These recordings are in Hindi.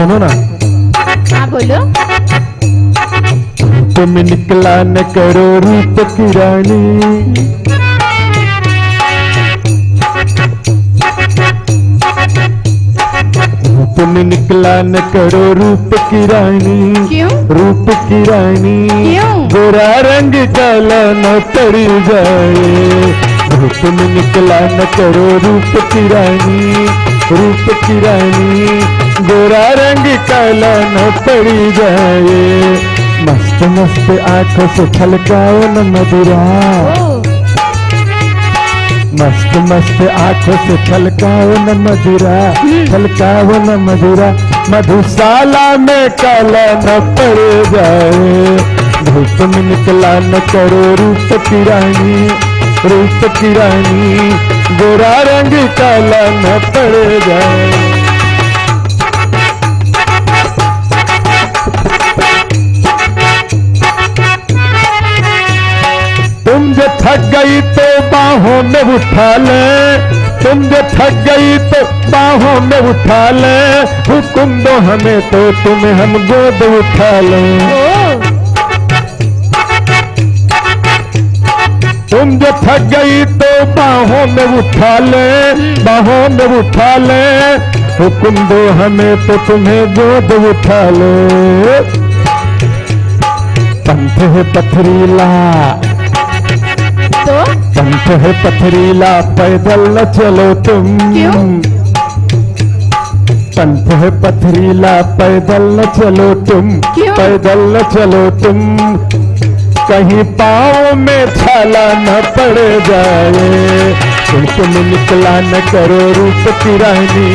सुनो ना। हाँ बोलो। तुम निकला न करो रूप की रानी, तुम निकला न करो रूप की रानी। क्यों? रूप की रानी क्यों? गोरा रंग काला न पड़ जाए। तुम निकला न करो रूप की रानी, रूप की रानी गोरा रंग काला न पड़ जाए। मस्त मस्त आंखों से छलकाओ न मधुरा, मस्त मस्त आंखों से छलकाओ न मधुरा, छलकाओ न मधुरा। मधुशाला में काला न पड़ जाए। धूप में निकला न करो रूप की रानी, रूप की रानी गोरा रंग काला न पड़ जाए। तुम जो थक गई तो बाहों में उठा ले, तुम जो थक गई तो बाहों में उठा ले। हुक्म दो हमें तो तुम्हें हम गोद उठा लें। तुम जो थक गई तो बाहों में उठा ले, बाहों में उठा ले। हुक्म दो हमें तो तुम्हें गोद उठा ले। पंथ है पथरीला, तो पंथ है पथरीला पैदल न चलो तुम। क्यों? पंथ है पथरीला पैदल न चलो तुम। क्यों? पैदल न चलो तुम, कहीं पाँव में छाला न पड़ जाए। तुम निकला न करो रूप की रानी,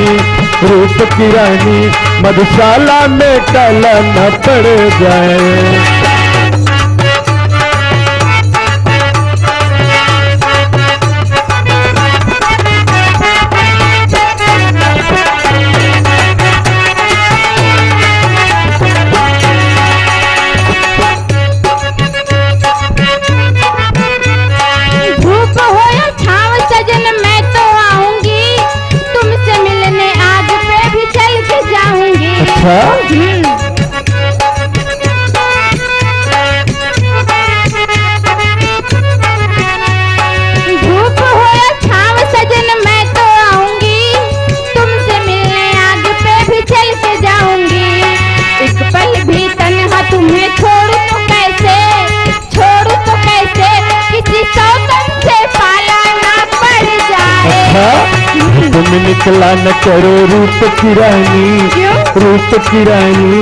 रूप की रानी मधुशाला में काला न पड़ जाए। धूप हो या छाँव सजन मैं तो आऊंगी, तुमसे मिलने आग पे भी चल के जाऊंगी। एक पल भी तन्हा तुम्हें छोड़ू तो कैसे, छोड़ू तो कैसे, किसी सौतन से पाला ना पड़ जाए। तुम निकला न करो रूप की रानी, रूप की रानी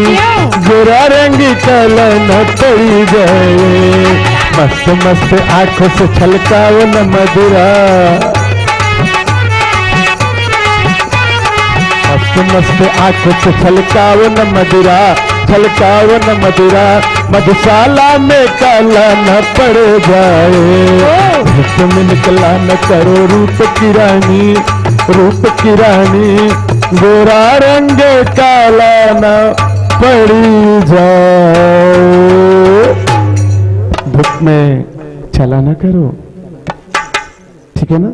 गोरा रंग काला न पड़ जाए। मस्त मस्त आंखों से छलकाओ न मधुरा, मस्त मस्त आंखों से छलकाओ न मधुरा, छलकाओ न मधुरा। मधुशाला में काला न पड़ जाए। तुम निकला न करो रूप की रानी, रूप की रानी गोरा रंग काला न पड़ी जाए। धूप में छला न करो, ठीक है ना।